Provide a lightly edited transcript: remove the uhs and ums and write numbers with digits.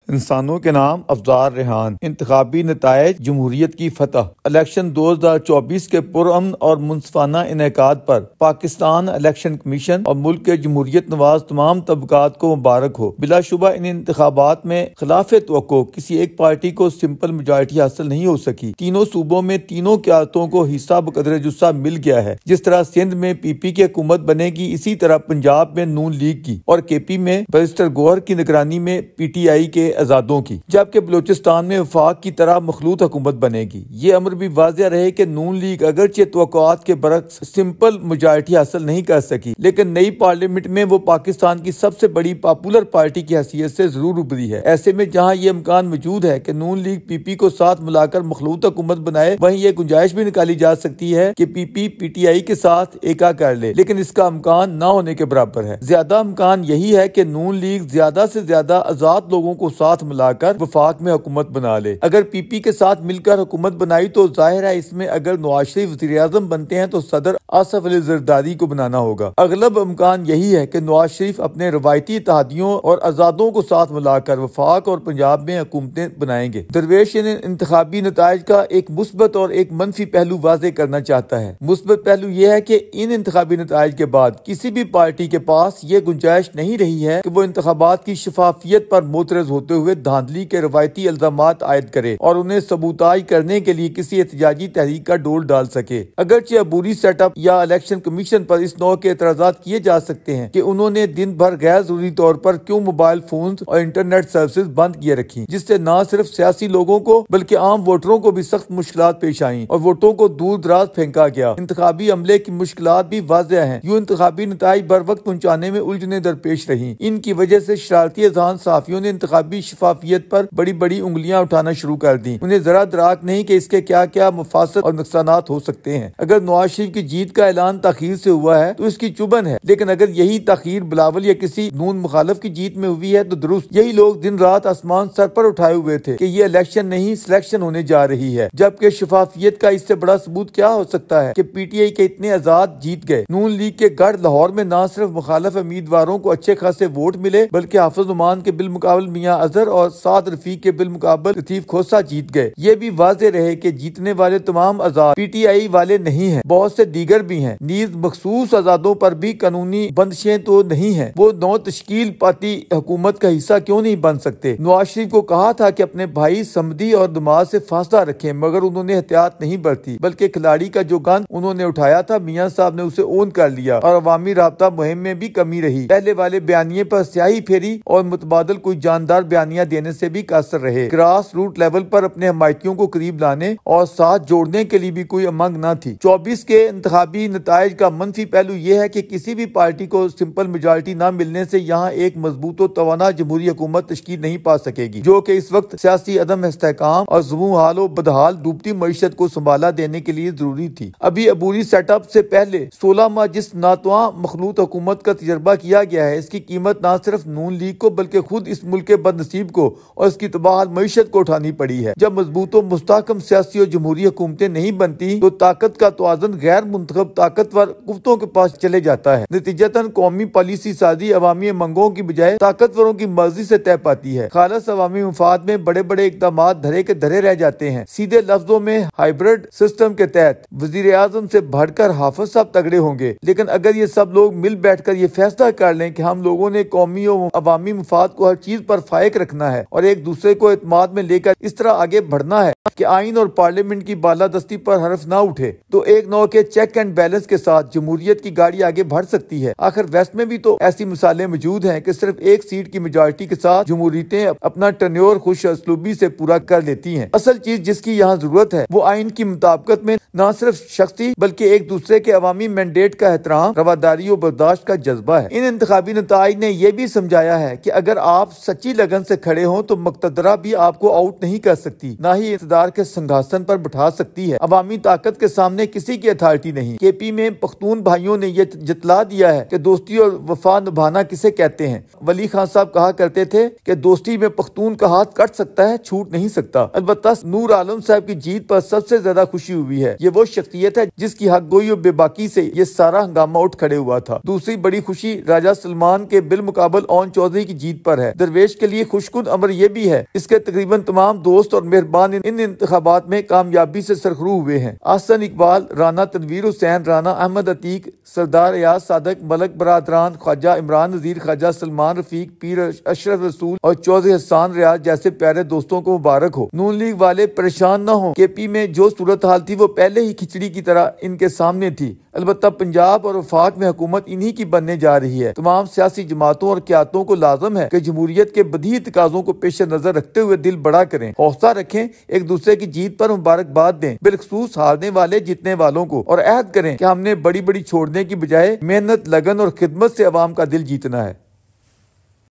انسانوں کے نام افزار ریحان۔ انتخابی نتائج جمہوریت کی فتح۔ الیکشن 2024 کے پرامن اور منصفانہ انعقاد پر پاکستان الیکشن کمیشن اور ملک کے جمہوریت نواز تمام طبقات کو مبارک ہو۔ بلا شبہ ان انتخابات میں خلاف توقع کسی ایک پارٹی کو سمپل میجارٹی حاصل نہیں ہو سکی۔ تینوں صوبوں میں تینوں قیادتوں کو حصہ بقدر جثہ مل گیا ہے۔ جس طرح سندھ میں پی پی کی حکومت بنے گی، اسی طرح پنجاب میں نون لیگ کی اور کے پی میں بیرسٹر گوہر کی نگرانی میں پی ٹی آئی کے آزادوں کی، جبکہ بلوچستان میں وفاق کی طرح مخلوط حکومت بنے گی۔ یہ امر بھی واضح رہے کہ نون لیگ اگرچہ توقعات کے برعکس سمپل میجارٹی حاصل نہیں کر سکی، لیکن نئی پارلیمنٹ میں وہ پاکستان کی سب سے بڑی پاپولر پارٹی کی حیثیت سے ضرور ابھری ہے۔ ایسے میں جہاں یہ امکان موجود ہے کہ نون لیگ پی پی کو ساتھ ملا کر مخلوط حکومت بنائے، وہیں یہ گنجائش بھی نکالی جا سکتی ہے کہ پی پی پی ٹی آئی کے ساتھ ایکا کر لے، لیکن اس کا امکان نہ ہونے کے برابر ہے۔ زیادہ امکان یہی ہے کہ نون لیگ زیادہ سے زیادہ آزاد لوگوں کو ساتھ ملا کر وفاق میں حکومت بنا لے۔ اگر پی پی کے ساتھ مل کر حکومت بنائی تو ظاہر ہے اس میں اگر نواز شریف وزیر اعظم بنتے ہیں تو صدر آصف علی زرداری کو بنانا ہوگا۔ اغلب امکان یہی ہے کہ نواز شریف اپنے روایتی اتحادیوں اور آزادوں کو ساتھ ملا کر وفاق اور پنجاب میں حکومتیں بنائیں گے۔ درویش ان انتخابی نتائج کا ایک مثبت اور ایک منفی پہلو واضح کرنا چاہتا ہے۔ مثبت پہلو یہ ہے کہ ان انتخابی نتائج کے بعد کسی بھی پارٹی کے پاس یہ گنجائش نہیں رہی ہے کہ وہ انتخابات کی شفافیت پر معترض ہوتے ہوئے دھاندلی کے روایتی الزامات عائد کرے اور انہیں ثبوتائی کرنے کے لیے کسی احتجاجی تحریک کا ڈول ڈال سکے۔ اگرچہ عبوری سیٹ اپ یا الیکشن کمیشن پر اس نوع کے اعتراضات کیے جا سکتے ہیں کہ انہوں نے دن بھر غیر ضروری طور پر کیوں موبائل فونز اور انٹرنیٹ سروسز بند کیے رکھی، جس سے نہ صرف سیاسی لوگوں کو بلکہ عام ووٹروں کو بھی سخت مشکلات پیش آئیں اور ووٹوں کو دور دراز پھینکا گیا۔ انتخابی عملے کی مشکلات بھی واضح ہیں۔ یوں انتخابی نتائج بر وقت پہنچانے میں الجھنیں درپیش رہیں۔ ان کی وجہ سے شرارتی اذہان صحافیوں نے انتخابی شفافیت پر بڑی بڑی انگلیاں اٹھانا شروع کر دیں۔ انہیں ذرا دراک نہیں کہ اس کے کیا کیا مفاسد اور نقصانات ہو سکتے ہیں۔ اگر نواز شریف کی جیت کا اعلان تاخیر سے ہوا ہے تو اس کی چبھن ہے، لیکن اگر یہی تاخیر بلاول یا کسی نون مخالف کی جیت میں ہوئی ہے تو درست۔ یہی لوگ دن رات آسمان سر پر اٹھائے ہوئے تھے کہ یہ الیکشن نہیں سلیکشن ہونے جا رہی ہے، جبکہ شفافیت کا اس سے بڑا ثبوت کیا ہو سکتا ہے کہ پی ٹی آئی کے اتنے آزاد جیت گئے۔ نون لیگ کے گڑھ لاہور میں نہ صرف مخالف امیدواروں کو اچھے خاصے ووٹ ملے، بلکہ حافظ نعمان کے بالمقابل میاں اظہر اور سعد رفیق کے بالمقابل لطیف کھوسہ جیت گئے۔ یہ بھی واضح رہے کہ جیتنے والے تمام آزاد پی ٹی آئی والے نہیں ہیں، بہت سے دیگر بھی ہیں۔ نیز مخصوص آزادوں پر بھی قانونی بندشیں تو نہیں ہیں، وہ نو تشکیل پاتی حکومت کا حصہ کیوں نہیں بن سکتے؟ نواز شریف کو کہا تھا کہ اپنے بھائی سمدھی اور دماغ سے فاصلہ رکھیں، مگر انہوں نے احتیاط نہیں برتی، بلکہ کھلاڑی کا جو گند انہوں نے اٹھایا تھا میاں صاحب نے اسے اون کر لیا اور عوامی رابطہ مہم میں بھی کمی رہی۔ پہلے والے بیانیے پر سیاہی پھیری اور متبادل کوئی جاندار بیانیہ دینے سے بھی قاصر رہے۔ گراس روٹ لیول پر اپنے حمایتیوں کو قریب لانے اور ساتھ جوڑنے کے لیے بھی کوئی امنگ نہ تھی۔ 24 کے انتخابی نتائج کا منفی پہلو یہ ہے کہ کسی بھی پارٹی کو سمپل میجارٹی نہ ملنے سے یہاں ایک مضبوط و توانا جمہوری حکومت تشکیل نہیں پا سکے گی، جو کہ اس وقت سیاسی عدم استحکام اور ضموں حال و بدحال ڈوبتی معیشت کو سنبھالا دینے کے لیے ضروری تھی۔ ابھی عبوری سیٹ اپ سے پہلے 16 ماہ جس ناتواں مخلوط حکومت کا تجربہ کیا گیا ہے، اس کی قیمت نہ صرف نون لیگ کو بلکہ خود اس ملک کے بد نصیب کو اور اس کی تباہ معیشت کو اٹھانی پڑی ہے۔ جب مضبوط و مستحکم سیاسی اور جمہوری حکومتیں نہیں بنتی تو طاقت کا توازن غیر منتخب طاقتور قوتوں کے پاس چلے جاتا ہے۔ نتیجتاً قومی پالیسی سازی عوامی منگوں کی بجائے طاقتوروں کی مرضی سے طے پاتی ہے۔ خالص عوامی مفاد میں بڑے بڑے اقدامات دھرے کے دھرے رہ جاتے ہیں۔ سیدھے لفظوں میں ہائیبرڈ سسٹم کے تحت وزیر اعظم سے بڑھ کر حافظ صاحب تگڑے ہوں گے، لیکن اگر یہ سب لوگ مل بیٹھ کر یہ فیصلہ کر لیں کہ ہم لوگوں نے قومی اور عوامی مفاد کو ہر چیز پر فائق رکھنا ہے اور ایک دوسرے کو اعتماد میں لے کر اس طرح آگے بڑھنا ہے کہ آئین اور پارلیمنٹ کی بالادستی پر حرف نہ اٹھے، تو ایک نوع کے چیک اینڈ بیلنس کے ساتھ جمہوریت کی گاڑی آگے بڑھ سکتی ہے۔ آخر ویسٹ میں بھی تو ایسی مثالیں موجود ہیں کہ صرف ایک سیٹ کی میجارٹی کے ساتھ جمہوریتیں اپنا ٹرنیور خوش اسلوبی سے پورا کر لیتی ہیں۔ اصل چیز جس کی یہاں ضرورت ہے وہ آئین کی مطابقت میں نہ صرف شخصی بلکہ ایک دوسرے کے عوامی مینڈیٹ کا احترام، رواداری و برداشت کا جذبہ ہے۔ ان انتخابی نتائج نے یہ بھی سمجھایا ہے کہ اگر آپ سچی لگن سے کھڑے ہوں تو مقتدرہ بھی آپ کو آؤٹ نہیں کر سکتی، نہ ہی اقتدار کے سنگھاسن پر بٹھا سکتی ہے۔ عوامی طاقت کے سامنے کسی کی اتھارٹی نہیں۔ کے پی میں پختون بھائیوں نے یہ جتلا دیا ہے کہ دوستی اور وفا نبھانا کسے کہتے ہیں۔ ولی خان صاحب کہا کرتے تھے کہ دوستی میں پختون کا ہاتھ کٹ سکتا ہے، چھوٹ نہیں سکتا۔ البتہ نور عالم صاحب کی جیت پر سب سے زیادہ خوشی ہوئی ہے۔ یہ وہ شخصیت ہے جس کی حق گوئی اور بے باکی سے یہ سارا ہنگامہ اٹھ کھڑے ہوا تھا۔ دوسری بڑی خوشی راجہ سلمان کے بالمقابل اون چودھری کی جیت پر ہے۔ درویش کے لیے خوشکن امر یہ بھی ہے اس کے تقریباً تمام دوست اور مہربان ان انتخابات میں کامیابی سے سرخرو ہوئے ہیں۔ احسن اقبال، رانا تنویر حسین، رانا احمد عتیق، سردار ایاز صادق، ملک برادران، خواجہ عمران نذیر، خواجہ سلمان رفیق، پیر اشرف رسول اور چودھری حسان ریاض جیسے پیارے دوستوں کو مبارک ہو۔ نون لیگ والے پریشان نہ ہوں، کے پی میں جو صورتحال تھی وہ پہلے ہی کھچڑی کی طرح ان کے سامنے تھی، البتہ پنجاب اور وفاق میں حکومت انہی کی بننے جا رہی ہے۔ تمام سیاسی جماعتوں اور قیادتوں کو لازم ہے کہ جمہوریت کے بدیہی تقاضوں کو پیش نظر رکھتے ہوئے دل بڑا کریں، حوصلہ رکھیں، ایک دوسرے کی جیت پر مبارکباد دیں، بالخصوص ہارنے والے جیتنے والوں کو، اور عہد کریں کہ ہم نے بڑی چھوڑنے کی بجائے محنت، لگن اور خدمت سے عوام کا دل جیتنا ہے۔